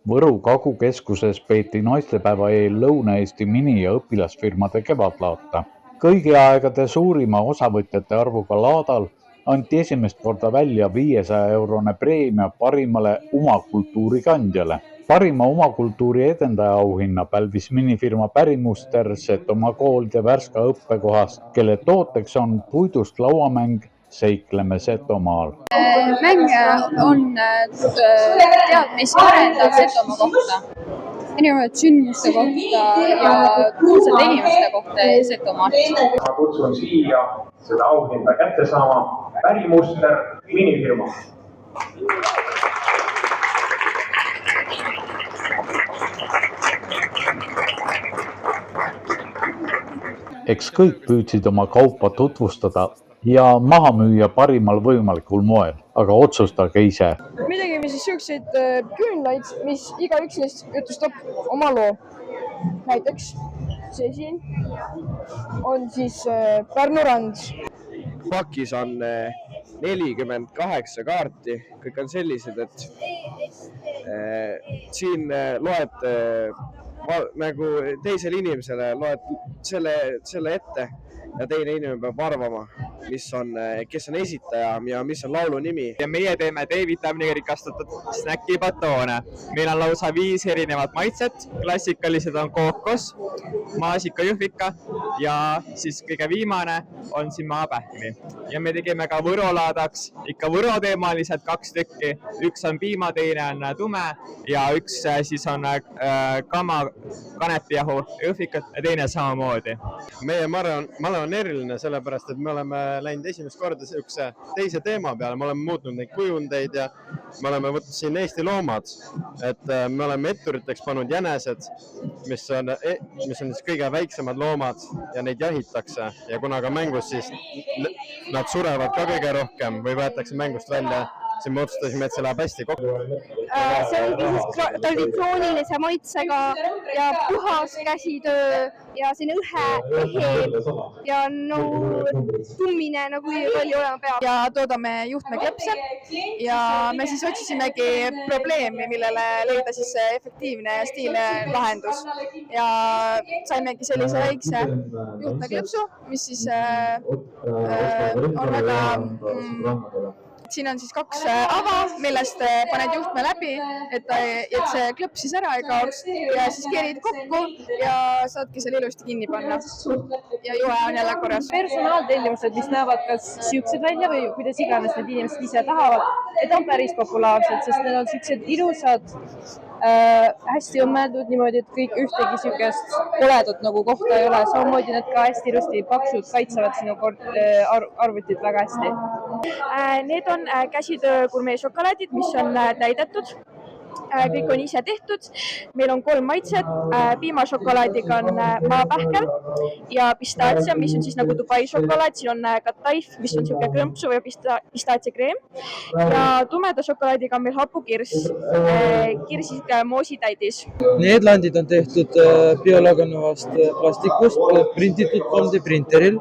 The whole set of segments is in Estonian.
Võru Kagukeskuses peeti naistepäeva eel Lõuna-Eesti mini- ja õpilasfirmade kevadlaata. Kõigi aegade suurima osavõtjate arvuga laadal anti esimest korda välja 500-eurone preemia parimale umakultuuri kandjale. Parima umakultuuri edendaja auhinna pälvis minifirma Pärimuster Setomaa koolide Värska õppekohast, kelle tooteks on puidust lauamäng Seikleme Setomaal. Mäng on teadmisi arendav Setomaa kohta, erinevad sündmuste kohta ja kuulsate inimeste kohta Setomaalt. Ma kutsun siia seda auhinda kätte saama Pärimuster minifirma. Eks kõik püüdsid oma kaupa tutvustada ja maha müüa parimal võimalikul moel, aga otsustage ise. Me tegime siis siukseid küünlaid, mis igaüks neist jutustab oma loo. Näiteks see siin on siis Pärnu rand. Pakis on 48 kaarti, kõik on sellised, et siin loed nagu teisele inimesele loed selle ette ja teine inimene peab arvama, kes on esitaja ja mis on laulu nimi. Ja meie teeme D-vitamiiniga rikastatud snäkibatoone. Meil on lausa 5 erinevat maitset. Klassikalised on kookos, maasikajõhvika ja siis kõige viimane on siin maapähkli. Ja me tegime ka võrolaadaks ikka võroteemalised 2 tükki. Üks on piima, teine on tume ja üks siis on kanepijahu jõhvikat ja teine samamoodi. Meie male on eriline sellepärast, et me oleme läinud esimest korda teise teema peale. Me oleme muutnud neid kujundeid ja me oleme võtnud siin Eesti loomad. Et me oleme etturiteks pannud jänesed, mis on siis kõige väiksemad loomad ja neid jahitakse. Ja kuna ka mängus siis nad surevad ka kõige rohkem või võetakse mängust välja, siis me otsustasime, et see läheb hästi kokku. See ongi siis traditsioonilise maitsega ja puhas käsitöö ja siin ehe ja tummine nagu palju olema peab. Ja toodame juhtmeklepse ja me siis otsisimegi probleemi, millele leida siis efektiivne ja stiilne lahendus. Ja saimegi sellise väikse juhtmeklepsu, mis siis on väga... Siin on siis 2 ava, millest paned juhtme läbi, et see klõps siis ära ei kaoks ja siis kerid kokku ja saadki selle ilusti kinni panna. Ja joe on jälle korras. Personaaltellimused, mis näevad kas siuksed välja või kuidas iganes need inimesed ise tahavad, need on päris populaarsed, sest need on siuksed ilusad, hästi on mõeldud niimoodi, et kõik ühtegi siukest koledat nagu kohta ei ole. Samamoodi need ka hästi ilusti paksud kaitsevad sinu arvutit väga hästi. Need on käsitöö gurmee šokolaadid, mis on täidetud. Kõik on ise tehtud. Meil on 3 maitset. Piimašokolaadiga on maapähkel ja pistaatsia, mis on siis nagu Dubai šokolaad. Siin on ka taif, mis on siuke krõmpsu või pistaatsiakreem. Ja tumeda šokolaadiga on meil hapukirss, kirsik moositäidis. Need landid on tehtud biolaganevast plastikust, printitud 3D printeril.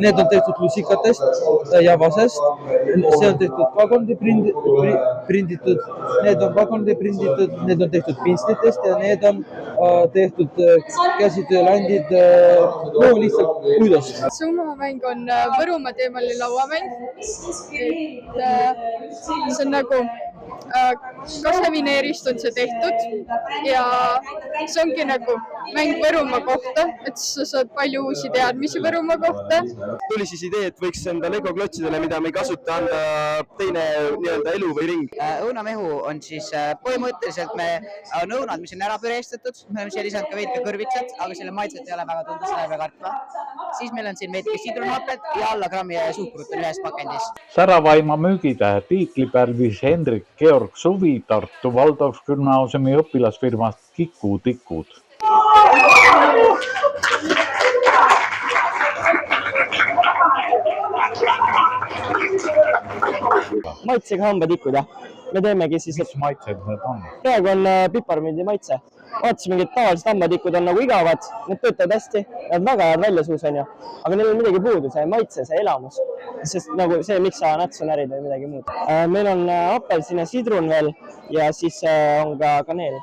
Need on tehtud lusikatest ja vasest. See on tehtud ka 3D printitud. Need on ka 3D printitud, need on tehtud pinslitest ja need on tehtud käsitöölandid lihtsalt puidost. See umamäng on Võrumaa teemaline lauamäng. See on nagu kassavineerist on see tehtud ja see ongi nagu mäng Võrumaa kohta, et sa saad palju uusi teadmisi Võrumaa kohta. Tuli siis idee, et võiks enda Lego klotsidele, mida me ei kasuta, anda teine elu või ring. Õunamehu on siis põhimõtteliselt on õunad, mis on ära püreestatud. Me oleme siia lisanud ka veidike kõrvitsat, aga selle maitset ei ole väga tunda, seda ei pea kartma. Siis meil on siin veidike sidrunhapet ja alla grammi suhkrut on ühes pakendis. Säravaima müügitähe tiitli pälvis Hendrik Georg Suvi Tartu Valdorfgümnaasiumi õpilasfirmast Kiku Tikud. Maitsega hambatikud, jah. Me teemegi siis... Mis maitsed need on? Praegu on piparmündi maitse. vaatasin, mingid tavalised hambatikud on nagu igavad, need töötavad hästi, nad väga head välja suus on ju, aga neil on midagi puudu, see maitse, see elamus, sest nagu see, miks sa nätsu närid või midagi muud. Meil on apelsin ja sidrun veel ja siis on ka kaneel.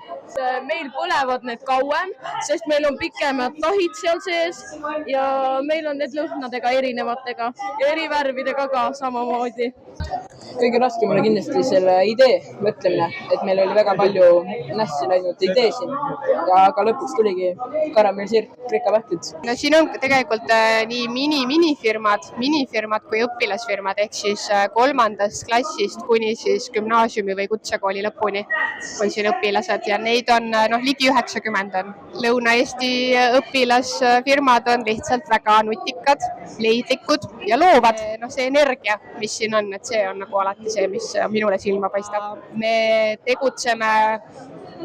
Meil põlevad need kauem, sest meil on pikemad lahid seal sees ja meil on need lõhnadega erinevatega ja eri värvidega ka samamoodi. Kõige raskem oli kindlasti selle idee mõtlemine, et meil oli väga palju nässi läinud ideesid ja aga lõpuks tuligi karamelliseeritud kreekapähklid. No siin on tegelikult nii minifirmad kui õpilasfirmad ehk siis 3. klassist kuni siis gümnaasiumi või kutsekooli lõpuni on siin õpilased ja neid on ligi 90 on. Lõuna-Eesti õpilasfirmad on lihtsalt väga nutikad, leidlikud ja loovad. See energia, mis siin on, et see on nagu alati see, mis minule silma paistab. Me tegutseme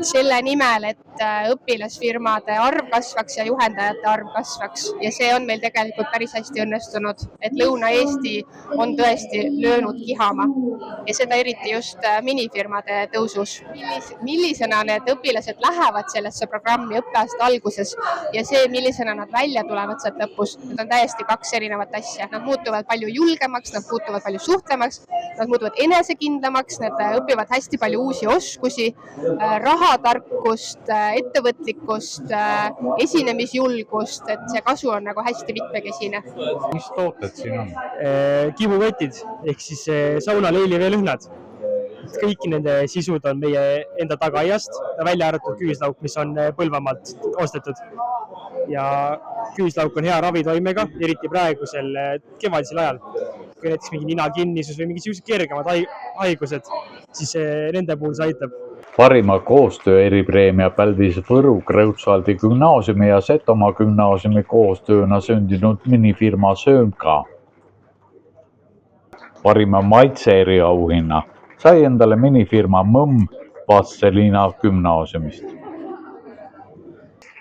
selle nimel, et õpilasfirmade arv kasvaks ja juhendajate arv kasvaks ja see on meil tegelikult päris hästi õnnestunud, et Lõuna-Eesti on tõesti löönud kihama ja seda eriti just minifirmade tõusus. Millisena need õpilased lähevad sellesse programmi õppeaasta alguses ja see, millisena nad välja tulevad sealt lõpus, need on täiesti 2 erinevat asja. Nad muutuvad palju julgemaks, nad muutuvad palju suhtlemaks, nad muutuvad enesekindlamaks, nad õpivad hästi palju uusi oskusi, rahatarkust, ettevõtlikkust, esinemisjulgust, et see kasu on nagu hästi mitmekesine. Mis tooted siin on? Kibukotid ehk siis saunaleili veelõhnad. Kõik nende sisud on meie enda tagaaiast, välja arvatud küüslauk, mis on Põlvamaalt ostetud. Ja küüslauk on hea ravitoimega, eriti praegusel kevadisel ajal. Kui näiteks mingi ninakinnisus või mingi kergemad haigused, siis nende puhul see aitab. Parima koostöö eripreemia pälvis Võru Kreutzwaldi gümnaasiumi ja Setomaa gümnaasiumi koostööna sündinud minifirma Söömka. Parima maitse eriauhinna sai endale minifirma Mõmm Vastseliina gümnaasiumist.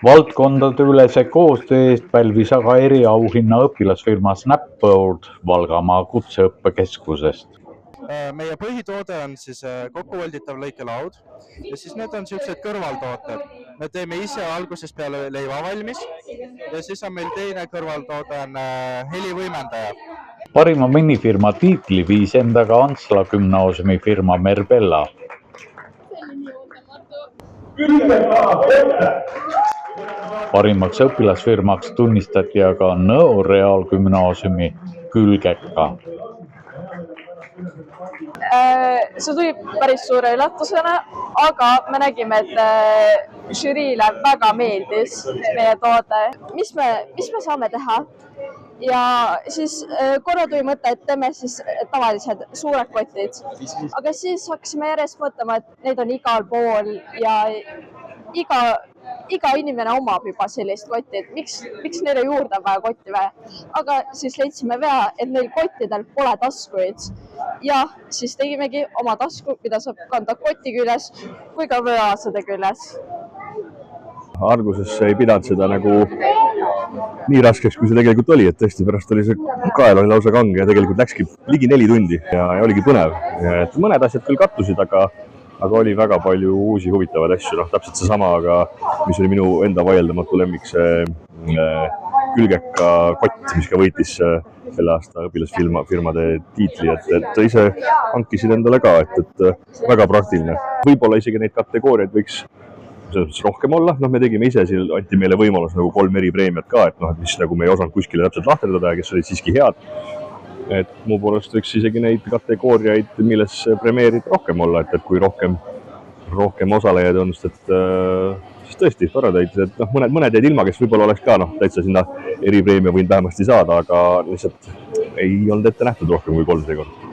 Valdkondade ülese koostöö eest pälvis aga eriauhinna õpilasfirma Snapboard Valgamaa kutseõppekeskusest. Meie põhitoode on siis kokkuvolditav lõikelaud ja siis need on sellised kõrvaltooted. Me teeme ise algusest peale leiva valmis ja siis on meil teine kõrvaltoode on helivõimendaja. Parima minifirma tiitli viis endaga Antsla gümnaasiumi firma Merbella. Parimaks õpilasfirmaks tunnistati aga Nõo Reaalgümnaasiumi Külgeka. See tuli päris suure üllatusena, aga me nägime, et žüriile väga meeldis meie toode. Mis me saame teha? Ja siis korra tuli mõte, et teeme siis tavalised suured kotid. Aga siis hakkasime järjest mõtlema, et neid on igal pool ja iga inimene omab juba sellist kotti, et miks neile juurde on vaja kotti või? Aga siis leidsime vea, et neil kottidel pole taskuid ja siis tegimegi oma tasku, mida saab kanda koti küljes kui ka vööasade küljes. Alguses ei pidanud seda nagu nii raskeks, kui see tegelikult oli, et tõesti pärast oli see kael oli lausa kange ja tegelikult läkski ligi 4 tundi ja oligi põnev. Et mõned asjad küll kattusid, aga oli väga palju uusi huvitavaid asju, täpselt seesama, aga mis oli minu enda vaieldamatu lemmik, see Külgeka kott, mis ka võitis selle aasta õpilasfirmade tiitli, et ise hankisid endale ka, et väga praktiline. Võib-olla isegi neid kategooriaid võiks rohkem olla, me tegime ise, anti meile võimalus nagu 3 eripreemiat ka, et mis nagu me ei osanud kuskile täpselt lahterdada ja kes olid siiski head. Et mu poolest võiks isegi neid kategooriaid, milles premeerid rohkem olla, et kui rohkem osalejaid on, siis tõesti toredaid, et mõned jäid ilma, kes võib-olla oleks ka täitsa sinna eripreemia võinud vähemasti saada, aga lihtsalt ei olnud ette nähtud rohkem kui 3 seekord.